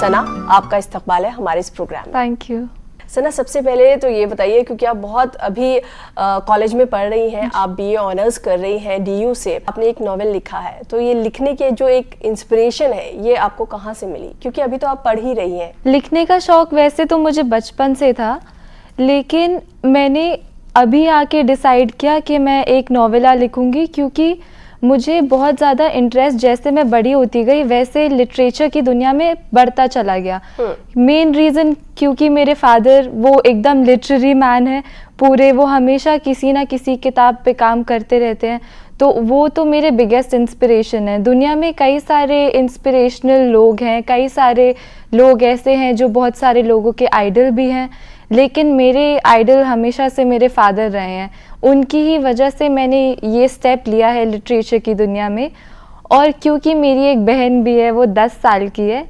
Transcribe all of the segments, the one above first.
सना, आपका इस्तकबाल है हमारे इस प्रोग्राम में। Thank you. सना, सबसे पहले तो ये बताइए, क्योंकि आप बहुत अभी कॉलेज में पढ़ रही हैं, आप बीए ऑनर्स कर रही हैं डीयू से, आपने एक नॉवेल लिखा है, तो ये लिखने के जो एक इंस्पिरेशन है ये आपको कहाँ से मिली? क्योंकि अभी तो आप पढ़ ही रही हैं। लिखने का शौक वैसे तो मुझे बचपन से था, लेकिन मैंने अभी आके डिसाइड किया कि मैं एक नॉवेला लिखूंगी, क्योंकि मुझे बहुत ज़्यादा इंटरेस्ट जैसे मैं बड़ी होती गई वैसे लिटरेचर की दुनिया में बढ़ता चला गया। मेन रीज़न क्योंकि मेरे फादर वो एकदम लिटरेरी मैन है, पूरे वो हमेशा किसी ना किसी किताब पे काम करते रहते हैं, तो वो तो मेरे बिगेस्ट इंस्पिरेशन है। दुनिया में कई सारे इंस्पिरेशनल लोग हैं, कई सारे लोग ऐसे हैं जो बहुत सारे लोगों के आइडल भी हैं, लेकिन मेरे आइडल हमेशा से मेरे फादर रहे हैं। उनकी ही वजह से मैंने ये स्टेप लिया है लिटरेचर की दुनिया में। और क्योंकि मेरी एक बहन भी है, वो 10 साल की है,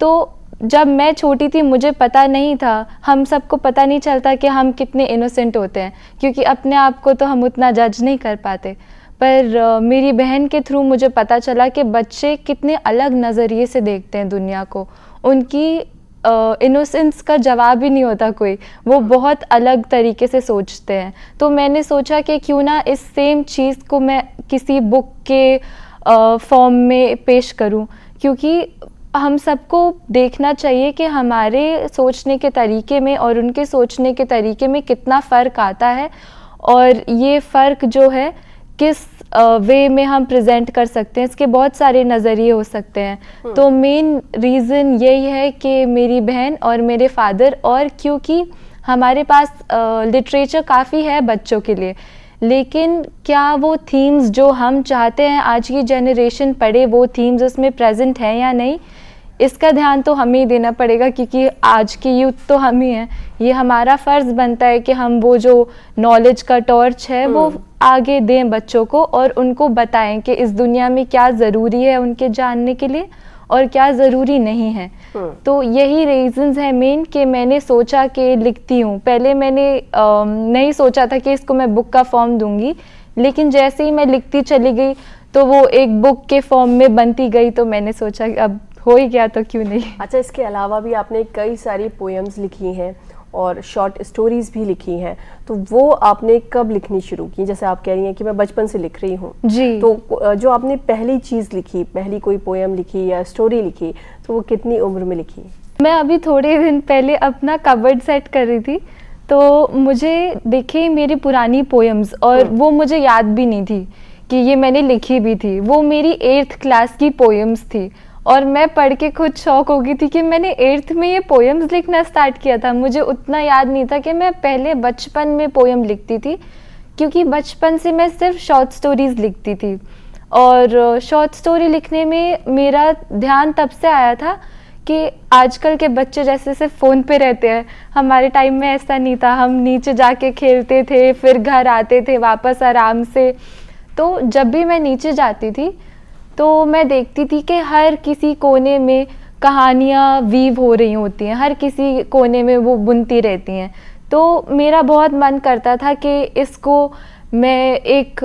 तो जब मैं छोटी थी मुझे पता नहीं था, हम सबको पता नहीं चलता कि हम कितने इनोसेंट होते हैं, क्योंकि अपने आप को तो हम उतना जज नहीं कर पाते। पर मेरी बहन के थ्रू मुझे पता चला कि बच्चे कितने अलग नज़रिए से देखते हैं दुनिया को। उनकी इनोसेंस का जवाब ही नहीं होता कोई, वो बहुत अलग तरीके से सोचते हैं। तो मैंने सोचा कि क्यों ना इस सेम चीज़ को मैं किसी बुक के फॉर्म में पेश करूं, क्योंकि हम सबको देखना चाहिए कि हमारे सोचने के तरीके में और उनके सोचने के तरीके में कितना फ़र्क आता है, और ये फ़र्क जो है किस वे में हम प्रेजेंट कर सकते हैं, इसके बहुत सारे नज़रिए हो सकते हैं। तो मेन रीज़न यही है कि मेरी बहन और मेरे फादर, और क्योंकि हमारे पास लिटरेचर काफ़ी है बच्चों के लिए, लेकिन क्या वो थीम्स जो हम चाहते हैं आज की जनरेशन पढ़े, वो थीम्स उसमें प्रेजेंट हैं या नहीं, इसका ध्यान तो हमें ही देना पड़ेगा, क्योंकि आज की यूथ तो हम ही हैं। ये हमारा फ़र्ज़ बनता है कि हम वो जो नॉलेज का टॉर्च है वो आगे दें बच्चों को, और उनको बताएं कि इस दुनिया में क्या ज़रूरी है उनके जानने के लिए और क्या ज़रूरी नहीं है। तो यही रीज़न्स हैं मेन कि मैंने सोचा कि लिखती हूँ। पहले मैंने नहीं सोचा था कि इसको मैं बुक का फॉर्म दूँगी, लेकिन जैसे ही मैं लिखती चली गई तो वो एक बुक के फॉर्म में बनती गई, तो मैंने सोचा कि अब हो ही गया तो क्यों नहीं। अच्छा, इसके अलावा भी आपने कई सारी पोएम्स लिखी हैं और शॉर्ट स्टोरीज भी लिखी हैं, तो वो आपने कब लिखनी शुरू की? जैसे आप कह रही हैं कि मैं बचपन से लिख रही हूँ जी, तो जो आपने पहली चीज़ लिखी, पहली कोई पोएम लिखी या स्टोरी लिखी, तो वो कितनी उम्र में लिखी? मैं अभी थोड़े दिन पहले अपना कबर्ड सेट कर रही थी, तो मुझे दिखी मेरी पुरानी पोएम्स, और वो मुझे याद भी नहीं थी कि ये मैंने लिखी भी थी। वो मेरी 8th क्लास की पोएम्स थी, और मैं पढ़ के खुद शॉक हो गई थी कि मैंने 8th में ये पोएम्स लिखना स्टार्ट किया था। मुझे उतना याद नहीं था कि मैं पहले बचपन में पोएम लिखती थी, क्योंकि बचपन से मैं सिर्फ शॉर्ट स्टोरीज़ लिखती थी। और शॉर्ट स्टोरी लिखने में मेरा ध्यान तब से आया था कि आजकल के बच्चे जैसे सिर्फ फ़ोन पे रहते हैं, हमारे टाइम में ऐसा नहीं था। हम नीचे जाके खेलते थे, फिर घर आते थे वापस आराम से। तो जब भी मैं नीचे जाती थी तो मैं देखती थी कि हर किसी कोने में कहानियाँ वीव हो रही होती हैं, हर किसी कोने में वो बुनती रहती हैं। तो मेरा बहुत मन करता था कि इसको मैं एक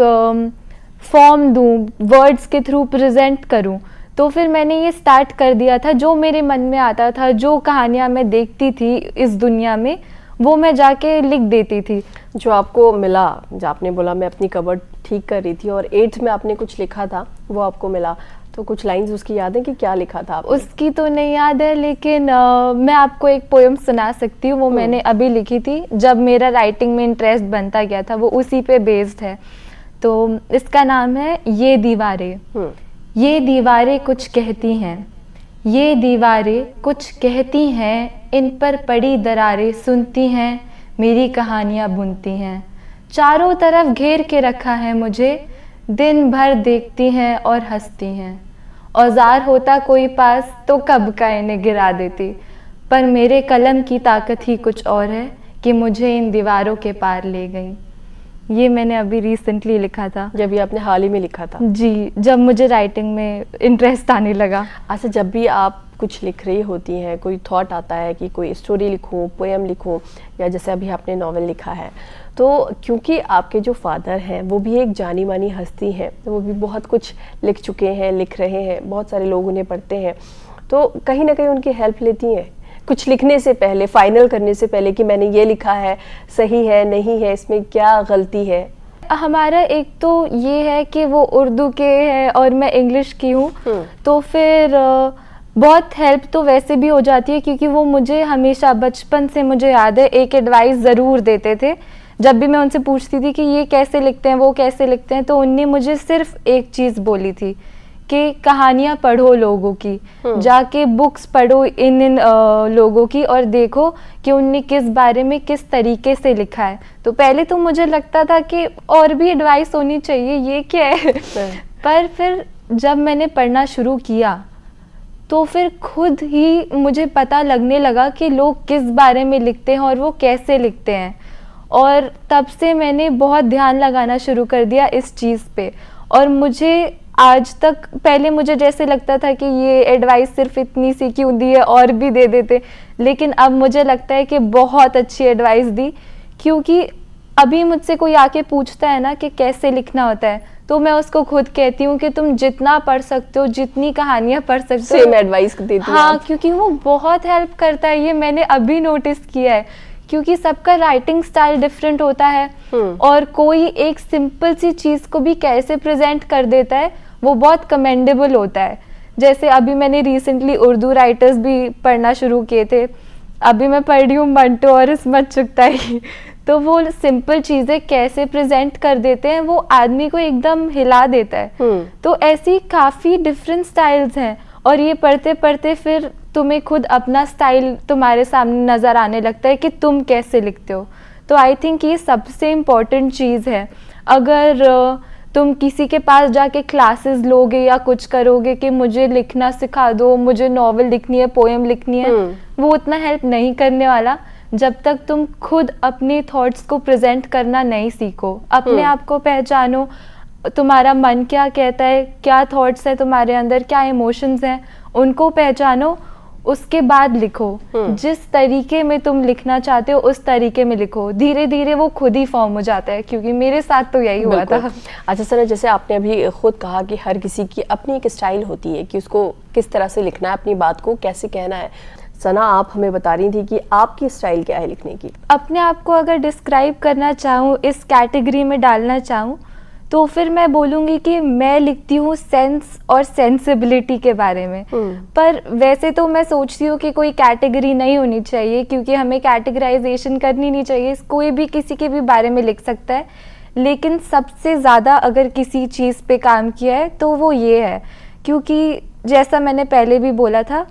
फॉर्म दूँ, वर्ड्स के थ्रू प्रेजेंट करूँ। तो फिर मैंने ये स्टार्ट कर दिया था। जो मेरे मन में आता था, जो कहानियाँ मैं देखती थी इस दुनिया में, वो मैं जाके लिख देती थी। जो आपको मिला, जो आपने बोला मैं अपनी कबर्ड ठीक कर रही थी और 8th में आपने कुछ लिखा था, वो आपको मिला, तो कुछ लाइंस उसकी याद है कि क्या लिखा था आपने? उसकी तो नहीं याद है, लेकिन मैं आपको एक पोएम सुना सकती हूँ। वो मैंने अभी लिखी थी जब मेरा राइटिंग में इंटरेस्ट बनता गया था, वो उसी पे बेस्ड है। तो इसका नाम है ये दीवारें। ये दीवारें कुछ कहती हैं, ये दीवारें कुछ कहती हैं, इन पर पड़ी दरारें सुनती हैं, मेरी कहानियाँ बुनती हैं। चारों तरफ घेर के रखा है मुझे, दिन भर देखती हैं और हंसती हैं। औजार होता कोई पास तो कब का इन्हें गिरा देती, पर मेरे कलम की ताकत ही कुछ और है कि मुझे इन दीवारों के पार ले गई। ये मैंने अभी रिसेंटली लिखा था। जब ये आपने हाल ही में लिखा था? जी, जब मुझे राइटिंग में इंटरेस्ट आने लगा। अच्छा, जब भी आप कुछ लिख रही होती हैं, कोई थॉट आता है कि कोई स्टोरी लिखूं, पोएम लिखूं, या जैसे अभी आपने नॉवेल लिखा है, तो क्योंकि आपके जो फादर हैं वो भी एक जानी मानी हस्ती हैं, तो वो भी बहुत कुछ लिख चुके हैं, लिख रहे हैं, बहुत सारे लोग उन्हें पढ़ते हैं, तो कहीं ना कहीं उनकी हेल्प लेती हैं कुछ लिखने से पहले, फाइनल करने से पहले, कि मैंने ये लिखा है, सही है नहीं है, इसमें क्या गलती है? हमारा एक तो ये है कि वो उर्दू के हैं और मैं इंग्लिश की हूँ, तो फिर बहुत हेल्प तो वैसे भी हो जाती है, क्योंकि वो मुझे हमेशा बचपन से, मुझे याद है, एक एडवाइस ज़रूर देते थे। जब भी मैं उनसे पूछती थी कि ये कैसे लिखते हैं, वो कैसे लिखते हैं, तो उनने मुझे सिर्फ एक चीज़ बोली थी कि कहानियाँ पढ़ो लोगों की, जाके बुक्स पढ़ो इन लोगों की, और देखो कि उनने किस बारे में किस तरीके से लिखा है। तो पहले तो मुझे लगता था कि और भी एडवाइस होनी चाहिए, ये क्या है। पर फिर जब मैंने पढ़ना शुरू किया तो फिर खुद ही मुझे पता लगने लगा कि लोग किस बारे में लिखते हैं और वो कैसे लिखते हैं, और तब से मैंने बहुत ध्यान लगाना शुरू कर दिया इस चीज़ पे। और मुझे आज तक, पहले मुझे जैसे लगता था कि ये एडवाइस सिर्फ इतनी सी क्यों दी है, और भी दे देते, लेकिन अब मुझे लगता है कि बहुत अच्छी एडवाइस दी, क्योंकि अभी मुझसे कोई आके पूछता है ना कि कैसे लिखना होता है, तो मैं उसको खुद कहती हूँ कि तुम जितना पढ़ सकते हो, जितनी कहानियाँ पढ़ सकते हो, सेम एडवाइस देती हूँ। हाँ, क्योंकि वो बहुत हेल्प करता है, ये मैंने अभी नोटिस किया है, क्योंकि सबका राइटिंग स्टाइल डिफरेंट होता है, और कोई एक सिंपल सी चीज़ को भी कैसे प्रेजेंट कर देता है, वो बहुत कमेंडेबल होता है। जैसे अभी मैंने रिसेंटली उर्दू राइटर्स भी पढ़ना शुरू किए थे, अभी मैं पढ़ रही हूँ मंटो और इस्मत चुगताई। तो वो सिंपल चीज़ें कैसे प्रेजेंट कर देते हैं, वो आदमी को एकदम हिला देता है। तो ऐसी काफ़ी डिफरेंट स्टाइल्स हैं, और ये पढ़ते पढ़ते फिर तुम्हें खुद अपना स्टाइल तुम्हारे सामने नज़र आने लगता है कि तुम कैसे लिखते हो। तो आई थिंक ये सबसे इम्पॉर्टेंट चीज़ है। अगर तुम किसी के पास जाके क्लासेस लोगे या कुछ करोगे कि मुझे लिखना सिखा दो, मुझे नॉवल लिखनी है, पोएम लिखनी है, वो उतना हेल्प नहीं करने वाला जब तक तुम खुद अपने थॉट्स को प्रेजेंट करना नहीं सीखो। अपने आप को पहचानो, तुम्हारा मन क्या कहता है, क्या थॉट्स है तुम्हारे अंदर, क्या इमोशंस हैं, उनको पहचानो, उसके बाद लिखो। जिस तरीके में तुम लिखना चाहते हो उस तरीके में लिखो, धीरे धीरे वो खुद ही फॉर्म हो जाता है, क्योंकि मेरे साथ तो यही हुआ था। अच्छा सना, जैसे आपने अभी खुद कहा कि हर किसी की अपनी एक स्टाइल होती है कि उसको किस तरह से लिखना है, अपनी बात को कैसे कहना है। सना, आप हमें बता रही थी कि आपकी स्टाइल क्या है लिखने की? अपने आप को अगर डिस्क्राइब करना चाहूँ, इस कैटेगरी में डालना चाहूँ, तो फिर मैं बोलूँगी कि मैं लिखती हूँ सेंस और सेंसिबिलिटी के बारे में। पर वैसे तो मैं सोचती हूँ कि कोई कैटेगरी नहीं होनी चाहिए, क्योंकि हमें कैटेगराइजेशन करनी नहीं चाहिए, कोई भी किसी के भी बारे में लिख सकता है। लेकिन सबसे ज़्यादा अगर किसी चीज़ पे काम किया है तो वो ये है, क्योंकि जैसा मैंने पहले भी बोला था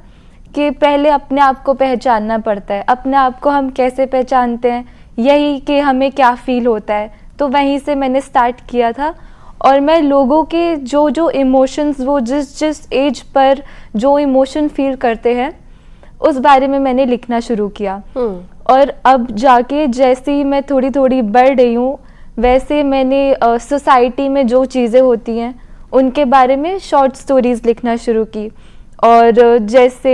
कि पहले अपने आप को पहचानना पड़ता है। अपने आप को हम कैसे पहचानते हैं, यही कि हमें क्या फील होता है, तो वहीं से मैंने स्टार्ट किया था। और मैं लोगों के जो जो इमोशंस, वो जिस जिस एज पर जो इमोशन फील करते हैं, उस बारे में मैंने लिखना शुरू किया। और अब जाके जैसे ही मैं थोड़ी थोड़ी बढ़ रही हूँ, वैसे मैंने सोसाइटी में जो चीज़ें होती हैं उनके बारे में शॉर्ट स्टोरीज़ लिखना शुरू की। और जैसे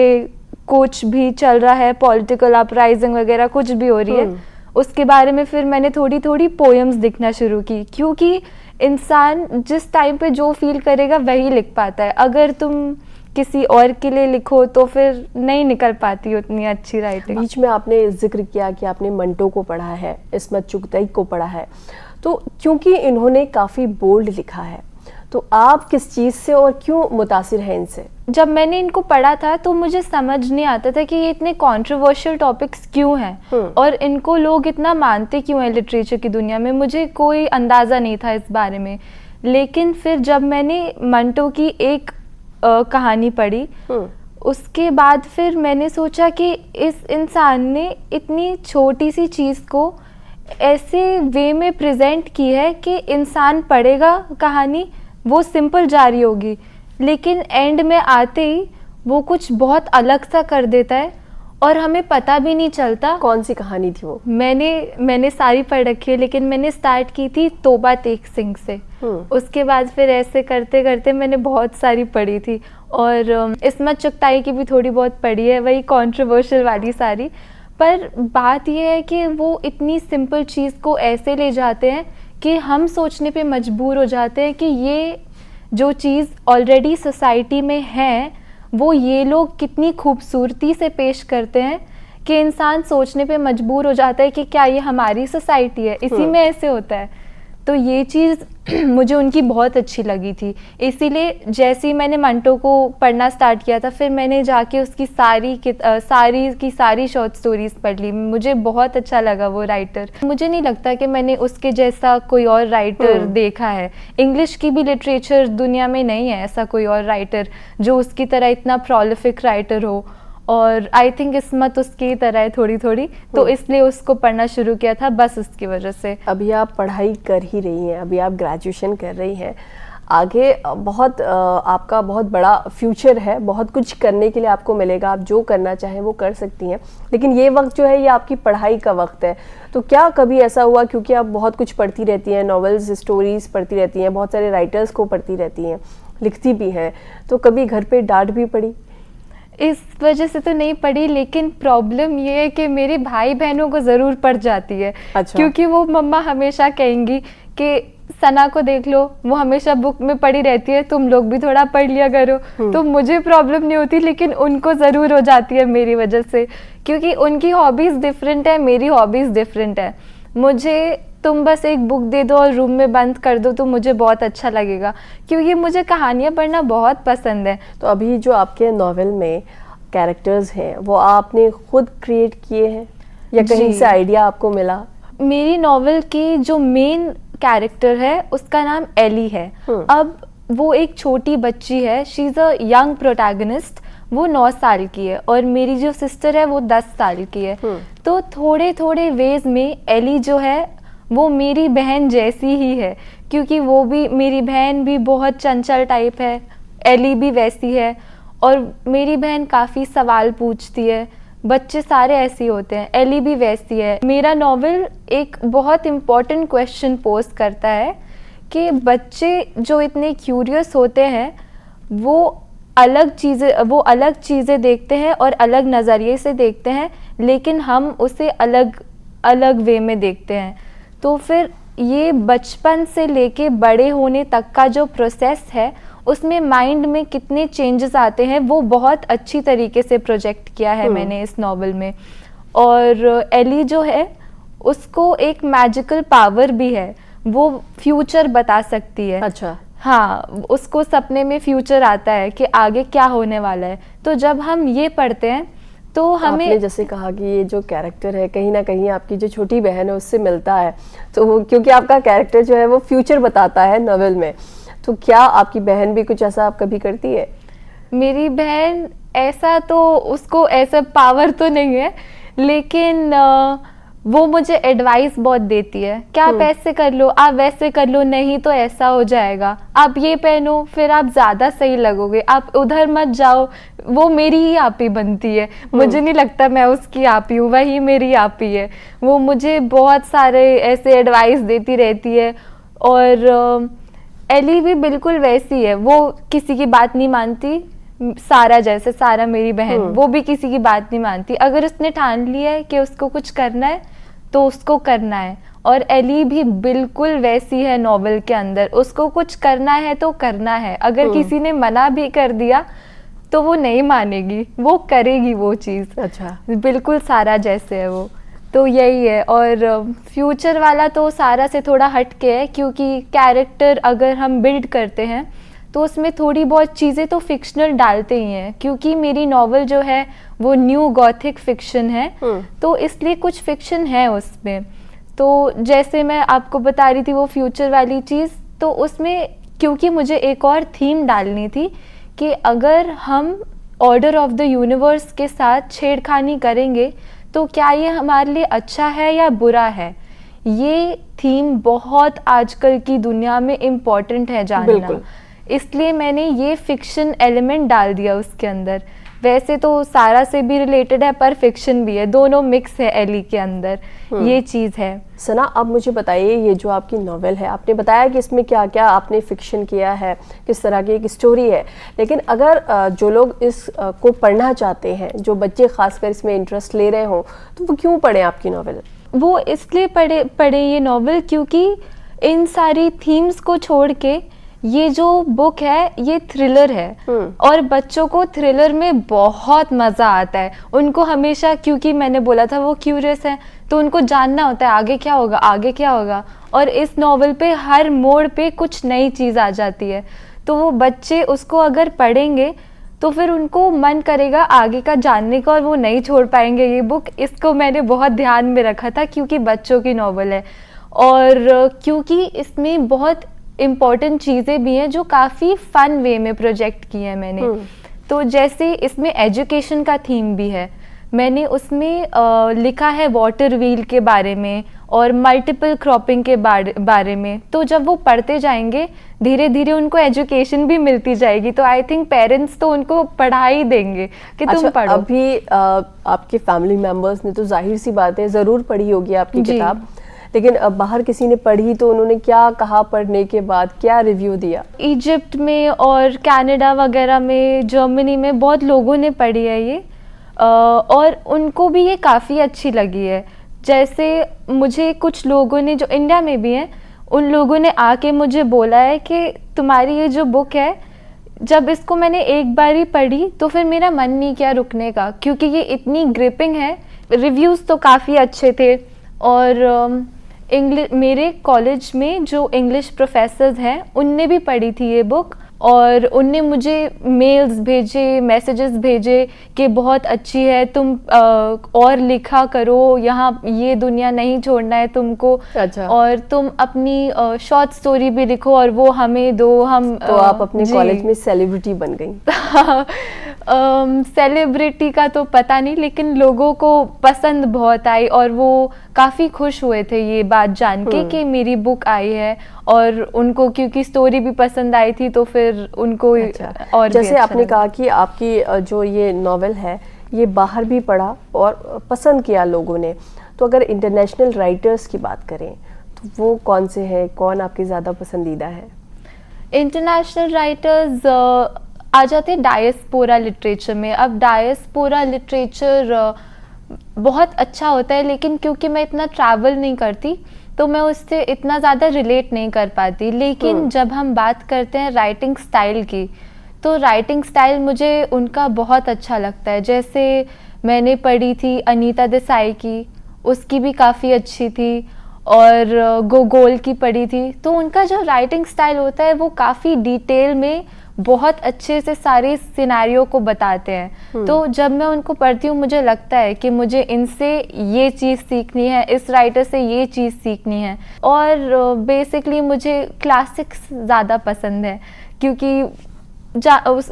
कुछ भी चल रहा है, पॉलिटिकल अपराइजिंग वगैरह कुछ भी हो रही है, उसके बारे में फिर मैंने थोड़ी थोड़ी पोएम्स लिखना शुरू की, क्योंकि इंसान जिस टाइम पे जो फील करेगा वही लिख पाता है। अगर तुम किसी और के लिए लिखो तो फिर नहीं निकल पाती उतनी अच्छी राइटिंग। बीच में आपने जिक्र किया कि आपने मंटो को पढ़ा है, इस्मत चुगताई को पढ़ा है, तो क्योंकि इन्होंने काफ़ी बोल्ड लिखा है, तो आप किस चीज़ से और क्यों मुतासिर हैं इनसे? जब मैंने इनको पढ़ा था तो मुझे समझ नहीं आता था कि ये इतने कंट्रोवर्शियल टॉपिक्स क्यों हैं और इनको लोग इतना मानते क्यों हैं लिटरेचर की दुनिया में। मुझे कोई अंदाज़ा नहीं था इस बारे में। लेकिन फिर जब मैंने मंटो की एक कहानी पढ़ी, उसके बाद फिर मैंने सोचा कि इस इंसान ने इतनी छोटी सी चीज़ को ऐसे वे में प्रेजेंट की है कि इंसान पढ़ेगा कहानी, वो सिंपल जारी होगी, लेकिन एंड में आते ही वो कुछ बहुत अलग सा कर देता है और हमें पता भी नहीं चलता। कौन सी कहानी थी वो? मैंने सारी पढ़ रखी है, लेकिन मैंने स्टार्ट की थी तोबा तेग सिंह से। उसके बाद फिर ऐसे करते करते मैंने बहुत सारी पढ़ी थी, और इस्मत चुगताई की भी थोड़ी बहुत पढ़ी है, वही कंट्रोवर्शियल वाली सारी। पर बात यह है कि वो इतनी सिंपल चीज़ को ऐसे ले जाते हैं कि हम सोचने पे मजबूर हो जाते हैं कि ये जो चीज़ ऑलरेडी सोसाइटी में है वो ये लोग कितनी खूबसूरती से पेश करते हैं कि इंसान सोचने पे मजबूर हो जाता है कि क्या ये हमारी सोसाइटी है, इसी में ऐसे होता है। तो ये चीज़ मुझे उनकी बहुत अच्छी लगी थी, इसीलिए जैसे ही मैंने मंटो को पढ़ना स्टार्ट किया था, फिर मैंने जाके उसकी सारी शॉर्ट स्टोरीज पढ़ ली। मुझे बहुत अच्छा लगा वो राइटर। मुझे नहीं लगता कि मैंने उसके जैसा कोई और राइटर देखा है। इंग्लिश की भी लिटरेचर दुनिया में नहीं है ऐसा कोई और राइटर जो उसकी तरह इतना प्रोलिफिक राइटर हो, और आई थिंक किस्मत उसकी तरह है थोड़ी थोड़ी, तो इसलिए उसको पढ़ना शुरू किया था बस उसकी वजह से। अभी आप पढ़ाई कर ही रही हैं, अभी आप ग्रेजुएशन कर रही हैं, आगे बहुत आपका बहुत बड़ा फ्यूचर है, बहुत कुछ करने के लिए आपको मिलेगा, आप जो करना चाहें वो कर सकती हैं, लेकिन ये वक्त जो है ये आपकी पढ़ाई का वक्त है। तो क्या कभी ऐसा हुआ, क्योंकि आप बहुत कुछ पढ़ती रहती हैं, नॉवेल्स स्टोरीज पढ़ती रहती हैं, बहुत सारे राइटर्स को पढ़ती रहती हैं, लिखती भी हैं, तो कभी घर पे डांट भी पड़ी? इस वजह से तो नहीं पड़ी, लेकिन प्रॉब्लम ये है कि मेरे भाई बहनों को ज़रूर पड़ जाती है। अच्छा। क्योंकि वो मम्मा हमेशा कहेंगी कि सना को देख लो, वो हमेशा बुक में पड़ी रहती है, तुम लोग भी थोड़ा पढ़ लिया करो। तो मुझे प्रॉब्लम नहीं होती, लेकिन उनको ज़रूर हो जाती है मेरी वजह से, क्योंकि उनकी हॉबीज़ डिफरेंट है, मेरी हॉबीज़ डिफरेंट है। मुझे तुम बस एक बुक दे दो और रूम में बंद कर दो तो मुझे बहुत अच्छा लगेगा, क्योंकि मुझे कहानियाँ पढ़ना बहुत पसंद है। तो अभी जो आपके नॉवेल में कैरेक्टर्स हैं वो आपने खुद क्रिएट किए हैं या कहीं से आइडिया आपको मिला? मेरी नॉवेल की जो मेन कैरेक्टर है उसका नाम एली है। अब वो एक छोटी बच्ची है, she is a young protagonist, वो 9 साल की है, और मेरी जो सिस्टर है वो 10 साल की है। तो थोड़े थोड़े वेज में एली जो है वो मेरी बहन जैसी ही है, क्योंकि वो भी, मेरी बहन भी बहुत चंचल टाइप है, एली भी वैसी है, और मेरी बहन काफ़ी सवाल पूछती है, बच्चे सारे ऐसे ही होते हैं, एली भी वैसी है। मेरा नॉवेल एक बहुत इम्पॉर्टेंट क्वेश्चन पोज करता है कि बच्चे जो इतने क्यूरियस होते हैं वो अलग चीज़ें देखते हैं और अलग नज़रिए से देखते हैं, लेकिन हम उसे अलग अलग वे में देखते हैं। तो फिर ये बचपन से लेके बड़े होने तक का जो प्रोसेस है उसमें माइंड में कितने चेंजेस आते हैं वो बहुत अच्छी तरीके से प्रोजेक्ट किया है मैंने इस नॉवेल में। और एली जो है उसको एक मैजिकल पावर भी है, वो फ्यूचर बता सकती है। अच्छा। हाँ, उसको सपने में फ्यूचर आता है कि आगे क्या होने वाला है। तो जब हम ये पढ़ते हैं तो हमें, आपने जैसे कहा कि ये जो कैरेक्टर है कहीं ना कहीं आपकी जो छोटी बहन है उससे मिलता है, तो क्योंकि आपका कैरेक्टर जो है वो फ्यूचर बताता है नॉवेल में, तो क्या आपकी बहन भी कुछ ऐसा आप कभी करती है? मेरी बहन ऐसा तो, उसको ऐसा पावर तो नहीं है, लेकिन वो मुझे एडवाइस बहुत देती है कि आप ऐसे कर लो, आप वैसे कर लो, नहीं तो ऐसा हो जाएगा, आप ये पहनो फिर आप ज़्यादा सही लगोगे, आप उधर मत जाओ। वो मेरी ही आपी बनती है, मुझे नहीं लगता मैं उसकी आपी हूँ, वही मेरी आपी है। वो मुझे बहुत सारे ऐसे एडवाइस देती रहती है। और एली भी बिल्कुल वैसी है, वो किसी की बात नहीं मानती, सारा जैसे, सारा मेरी बहन, वो भी किसी की बात नहीं मानती। अगर उसने ठान लिया है कि उसको कुछ करना है तो उसको करना है। और एली भी बिल्कुल वैसी है नॉवेल के अंदर, उसको कुछ करना है तो करना है, अगर किसी ने मना भी कर दिया तो वो नहीं मानेगी, वो करेगी वो चीज़। अच्छा। बिल्कुल सारा जैसे है वो। तो यही है। और फ्यूचर वाला तो सारा से थोड़ा हट के है, क्योंकि कैरेक्टर अगर हम बिल्ड करते हैं तो उसमें थोड़ी बहुत चीज़ें तो फिक्शनल डालते ही हैं, क्योंकि मेरी नॉवल जो है वो न्यू गॉथिक फिक्शन है, तो इसलिए कुछ फिक्शन है उसमें। तो जैसे मैं आपको बता रही थी वो फ्यूचर वाली चीज़, तो उसमें क्योंकि मुझे एक और थीम डालनी थी कि अगर हम ऑर्डर ऑफ द यूनिवर्स के साथ छेड़खानी करेंगे तो क्या ये हमारे लिए अच्छा है या बुरा है। ये थीम बहुत आजकल की दुनिया में इम्पॉर्टेंट है जानना, इसलिए मैंने ये फिक्शन एलिमेंट डाल दिया उसके अंदर। वैसे तो सारा से भी रिलेटेड है पर फिक्शन भी है, दोनों मिक्स है एली के अंदर, ये चीज़ है। सना, अब मुझे बताइए, ये जो आपकी नॉवेल है, आपने बताया कि इसमें क्या क्या आपने फिक्शन किया है, किस तरह की एक स्टोरी है, लेकिन अगर जो लोग इस को पढ़ना चाहते हैं, जो बच्चे खासकर इसमें इंटरेस्ट ले रहे हों, तो वो क्यों पढ़ें आपकी नॉवेल? वो इसलिए पढ़े ये नॉवेल क्योंकि इन सारी थीम्स को छोड़ के ये जो बुक है ये थ्रिलर है और बच्चों को थ्रिलर में बहुत मज़ा आता है। उनको हमेशा, क्योंकि मैंने बोला था वो क्यूरियस है, तो उनको जानना होता है आगे क्या होगा, आगे क्या होगा। और इस नॉवल पे हर मोड़ पे कुछ नई चीज़ आ जाती है, तो वो बच्चे उसको अगर पढ़ेंगे तो फिर उनको मन करेगा आगे का जानने का और वो नहीं छोड़ पाएंगे ये बुक। इसको मैंने बहुत ध्यान में रखा था क्योंकि बच्चों की नॉवल है और क्योंकि इसमें बहुत इम्पॉर्टेंट चीज़ें भी हैं जो काफ़ी फन वे में प्रोजेक्ट की हैं मैंने। तो जैसे इसमें एजुकेशन का थीम भी है, मैंने उसमें लिखा है वाटर व्हील के बारे में और मल्टीपल क्रॉपिंग के बारे में। तो जब वो पढ़ते जाएंगे धीरे धीरे उनको एजुकेशन भी मिलती जाएगी, तो आई थिंक पेरेंट्स तो उनको पढ़ा ही देंगे कि तुम पढ़ो। अभी आपके फैमिली मेंबर्स ने तो जाहिर सी बात है ज़रूर पढ़ी होगी आपकी किताब, लेकिन अब बाहर किसी ने पढ़ी तो उन्होंने क्या कहा पढ़ने के बाद, क्या रिव्यू दिया? इजिप्ट में और कनाडा वगैरह में, जर्मनी में बहुत लोगों ने पढ़ी है ये और उनको भी ये काफ़ी अच्छी लगी है। जैसे मुझे कुछ लोगों ने जो इंडिया में भी हैं उन लोगों ने आके मुझे बोला है कि तुम्हारी ये जो बुक है, जब इसको मैंने एक बार ही पढ़ी तो फिर मेरा मन नहीं किया रुकने का, क्योंकि ये इतनी ग्रिपिंग है। रिव्यूज़ तो काफ़ी अच्छे थे और मेरे कॉलेज में जो इंग्लिश प्रोफेसर्स हैं उनने भी पढ़ी थी ये बुक और उनने मुझे मेल्स भेजे, मैसेजेस भेजे कि बहुत अच्छी है, तुम और लिखा करो, यहाँ ये दुनिया नहीं छोड़ना है तुमको। अच्छा। और तुम अपनी शॉर्ट स्टोरी भी लिखो और वो हमें दो, हम तो आप अपने कॉलेज में सेलिब्रिटी बन गई? सेलिब्रिटी का तो पता नहीं, लेकिन लोगों को पसंद बहुत आई और वो काफ़ी खुश हुए थे ये बात जान के कि मेरी बुक आई है और उनको क्योंकि स्टोरी भी पसंद आई थी तो फिर उनको अच्छा। और जैसे भी अच्छा आपने लगा। कहा कि आपकी जो ये नॉवेल है ये बाहर भी पढ़ा और पसंद किया लोगों ने, तो अगर इंटरनेशनल राइटर्स की बात करें तो वो कौन से हैं, कौन आपके ज़्यादा पसंदीदा है? इंटरनेशनल राइटर्स आ जाते हैं डायस्पोरा लिटरेचर में। अब डायस्पोरा लिटरेचर बहुत अच्छा होता है, लेकिन क्योंकि मैं इतना ट्रैवल नहीं करती तो मैं उससे इतना ज़्यादा रिलेट नहीं कर पाती। लेकिन जब हम बात करते हैं राइटिंग स्टाइल की, तो राइटिंग स्टाइल मुझे उनका बहुत अच्छा लगता है। जैसे मैंने पढ़ी थी अनीता देसाई की, उसकी भी काफ़ी अच्छी थी, और गोगोल की पढ़ी थी। तो उनका जो राइटिंग स्टाइल होता है वो काफ़ी डिटेल में बहुत अच्छे से सारे सिनेरियो को बताते हैं। तो जब मैं उनको पढ़ती हूँ मुझे लगता है कि मुझे इनसे ये चीज़ सीखनी है, इस राइटर से ये चीज़ सीखनी है। और बेसिकली मुझे क्लासिक्स ज़्यादा पसंद है, क्योंकि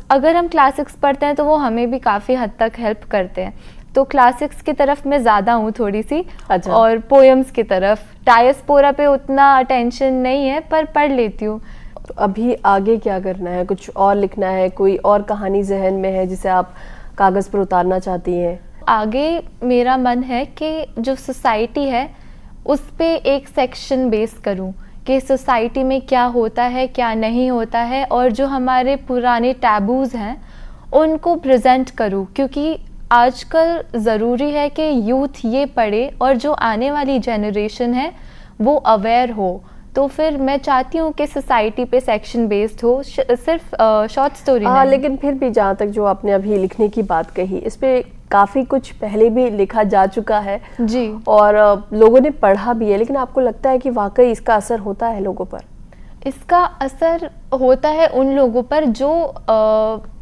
अगर हम क्लासिक्स पढ़ते हैं तो वो हमें भी काफ़ी हद तक हेल्प करते हैं। तो क्लासिक्स की तरफ मैं ज़्यादा हूँ थोड़ी सी। अच्छा। और पोएम्स की तरफ, डायस्पोरा पे उतना अटेंशन नहीं है पर पढ़ लेती हूँ। तो अभी आगे क्या करना है? कुछ और लिखना है? कोई और कहानी जहन में है जिसे आप कागज़ पर उतारना चाहती हैं? आगे मेरा मन है कि जो सोसाइटी है उस पे एक सेक्शन बेस करूं कि सोसाइटी में क्या होता है, क्या नहीं होता है, और जो हमारे पुराने टैबूज़ हैं उनको प्रेजेंट करूं, क्योंकि आजकल ज़रूरी है कि यूथ ये पढ़े और जो आने वाली जनरेशन है वो अवेयर हो। तो फिर मैं चाहती हूँ कि सोसाइटी पे सेक्शन बेस्ड हो, सिर्फ शॉर्ट स्टोरी नहीं। लेकिन फिर भी जहाँ तक जो आपने अभी लिखने की बात कही, इस पे काफ़ी कुछ पहले भी लिखा जा चुका है जी, और लोगों ने पढ़ा भी है, लेकिन आपको लगता है कि वाकई इसका असर होता है लोगों पर? इसका असर होता है उन लोगों पर जो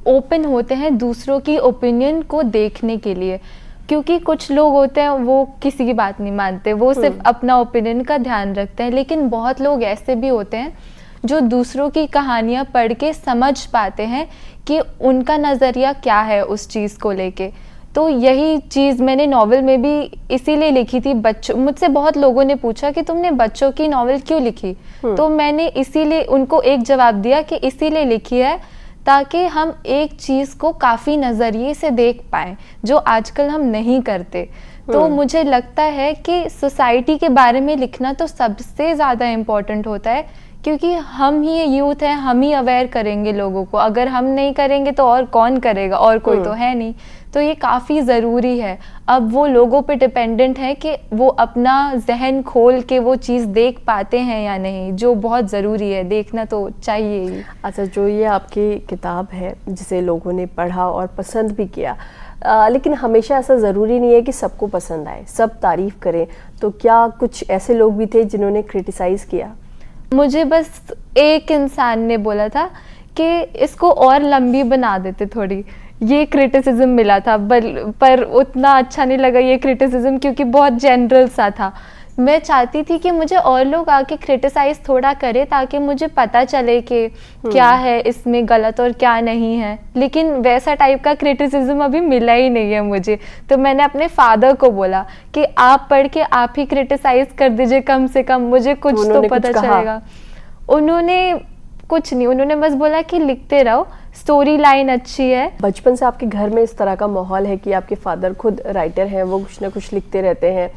ओपन होते हैं दूसरों की ओपिनियन को देखने के लिए, क्योंकि कुछ लोग होते हैं वो किसी की बात नहीं मानते, वो सिर्फ अपना ओपिनियन का ध्यान रखते हैं। लेकिन बहुत लोग ऐसे भी होते हैं जो दूसरों की कहानियाँ पढ़ के समझ पाते हैं कि उनका नज़रिया क्या है उस चीज़ को लेके। तो यही चीज़ मैंने नॉवेल में भी इसीलिए लिखी थी। बच्चों, मुझसे बहुत लोगों ने पूछा कि तुमने बच्चों की नॉवेल क्यों लिखी, तो मैंने इसीलिए उनको एक जवाब दिया कि इसीलिए लिखी है ताकि हम एक चीज़ को काफ़ी नज़रिए से देख पाएँ जो आजकल हम नहीं करते। तो मुझे लगता है कि सोसाइटी के बारे में लिखना तो सबसे ज़्यादा इम्पोर्टेंट होता है, क्योंकि हम ही यूथ हैं, हम ही अवेयर करेंगे लोगों को। अगर हम नहीं करेंगे तो और कौन करेगा, और कोई तो है नहीं। तो ये काफ़ी ज़रूरी है। अब वो लोगों पे डिपेंडेंट है कि वो अपना जहन खोल के वो चीज़ देख पाते हैं या नहीं, जो बहुत ज़रूरी है, देखना तो चाहिए ही। अच्छा, जो ये आपकी किताब है जिसे लोगों ने पढ़ा और पसंद भी किया, लेकिन हमेशा ऐसा ज़रूरी नहीं है कि सबको पसंद आए, सब तारीफ़ करें। तो क्या कुछ ऐसे लोग भी थे जिन्होंने क्रिटिसाइज़ किया? मुझे बस एक इंसान ने बोला था कि इसको और लंबी बना देते थोड़ी, ये क्रिटिसिज्म मिला था। पर उतना अच्छा नहीं लगा ये क्रिटिसिज्म, क्योंकि बहुत जनरल सा था। मैं चाहती थी कि मुझे और लोग आके क्रिटिसाइज़ थोड़ा करें, ताकि मुझे पता चले कि क्या है इसमें गलत और क्या नहीं है। लेकिन वैसा टाइप का क्रिटिसिज्म अभी मिला ही नहीं है मुझे। तो मैंने अपने फादर को बोला कि आप पढ़ के आप ही क्रिटिसाइज़ कर दीजिए, कम से कम मुझे कुछ तो पता चलेगा। उन्होंने कुछ नहीं, उन्होंने बस बोला कि लिखते रहो, स्टोरी लाइन अच्छी है। बचपन से आपके घर में इस तरह का माहौल है कि आपके फादर खुद राइटर हैं, वो कुछ ना कुछ लिखते रहते हैं,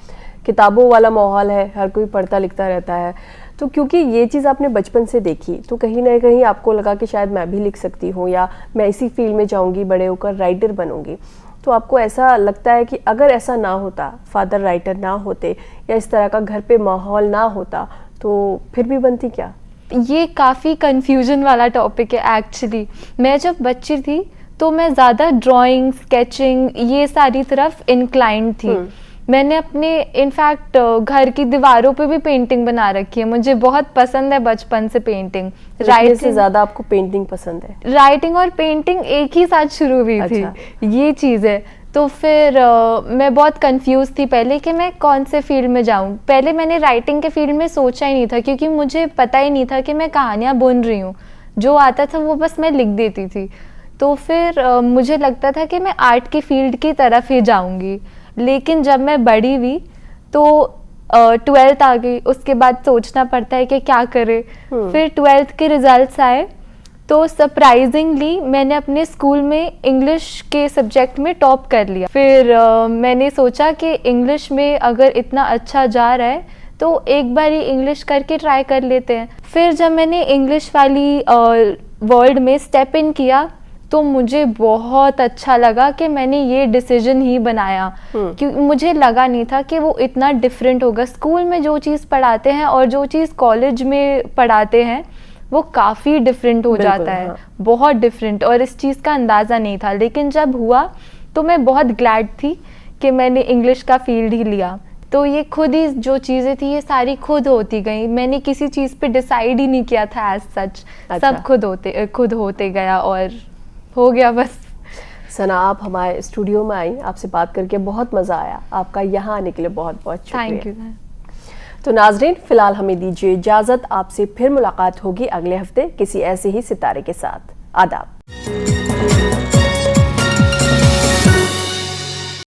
किताबों वाला माहौल है, हर कोई पढ़ता लिखता रहता है। तो क्योंकि ये चीज़ आपने बचपन से देखी, तो कहीं ना कहीं आपको लगा कि शायद मैं भी लिख सकती हूँ, या मैं इसी फील्ड में जाऊँगी, बड़े होकर राइटर बनूँगी। तो आपको ऐसा लगता है कि अगर ऐसा ना होता, फादर राइटर ना होते, या इस तरह का घर पे माहौल ना होता, तो फिर भी बनती क्या? ये काफ़ी कंफ्यूजन वाला टॉपिक है एक्चुअली। मैं जब बच्ची थी तो मैं ज़्यादा ड्राइंग, स्केचिंग, ये सारी तरफ इंक्लाइंड थी। मैंने अपने इनफैक्ट घर की दीवारों पे भी पेंटिंग बना रखी है। मुझे बहुत पसंद है बचपन से पेंटिंग। राइटिंग से ज़्यादा आपको पेंटिंग पसंद है? राइटिंग और पेंटिंग एक ही साथ शुरू हुई थी। ये चीज़ है। तो फिर मैं बहुत कंफ्यूज थी पहले कि मैं कौन से फील्ड में जाऊं। पहले मैंने राइटिंग के फील्ड में सोचा ही नहीं था, क्योंकि मुझे पता ही नहीं था कि मैं कहानियाँ बुन रही हूँ। जो आता था वो बस मैं लिख देती थी। तो फिर मुझे लगता था कि मैं आर्ट की फील्ड की तरफ ही जाऊंगी। लेकिन जब मैं बड़ी हुई तो 12th आ गई, उसके बाद सोचना पड़ता है कि क्या करें। फिर 12th के रिजल्ट्स आए तो सरप्राइजिंगली मैंने अपने स्कूल में इंग्लिश के सब्जेक्ट में टॉप कर लिया। फिर मैंने सोचा कि इंग्लिश में अगर इतना अच्छा जा रहा है तो एक बार ही इंग्लिश करके ट्राई कर लेते हैं। फिर जब मैंने इंग्लिश वाली वर्ल्ड में स्टेप इन किया तो मुझे बहुत अच्छा लगा कि मैंने ये डिसीजन ही बनाया, क्योंकि मुझे लगा नहीं था कि वो इतना डिफरेंट होगा। स्कूल में जो चीज़ पढ़ाते हैं और जो चीज़ कॉलेज में पढ़ाते हैं वो काफ़ी डिफरेंट हो जाता है। हाँ। बहुत डिफरेंट, और इस चीज़ का अंदाज़ा नहीं था। लेकिन जब हुआ तो मैं बहुत ग्लैड थी कि मैंने इंग्लिश का फील्ड ही लिया। तो ये खुद ही जो चीज़ें थी ये सारी खुद होती गई। मैंने किसी चीज़ पे डिसाइड ही नहीं किया था एज सच। अच्छा। सब खुद होते गया और हो गया बस। सना, आप हमारे स्टूडियो में आई, आपसे बात करके बहुत मज़ा आया। आपका यहाँ आने के लिए बहुत बहुत शुक्रिया। Thank you. तो नाजरीन, फिलहाल हमें दीजिए इजाज़त। आपसे फिर मुलाकात होगी अगले हफ्ते किसी ऐसे ही सितारे के साथ। आदाब।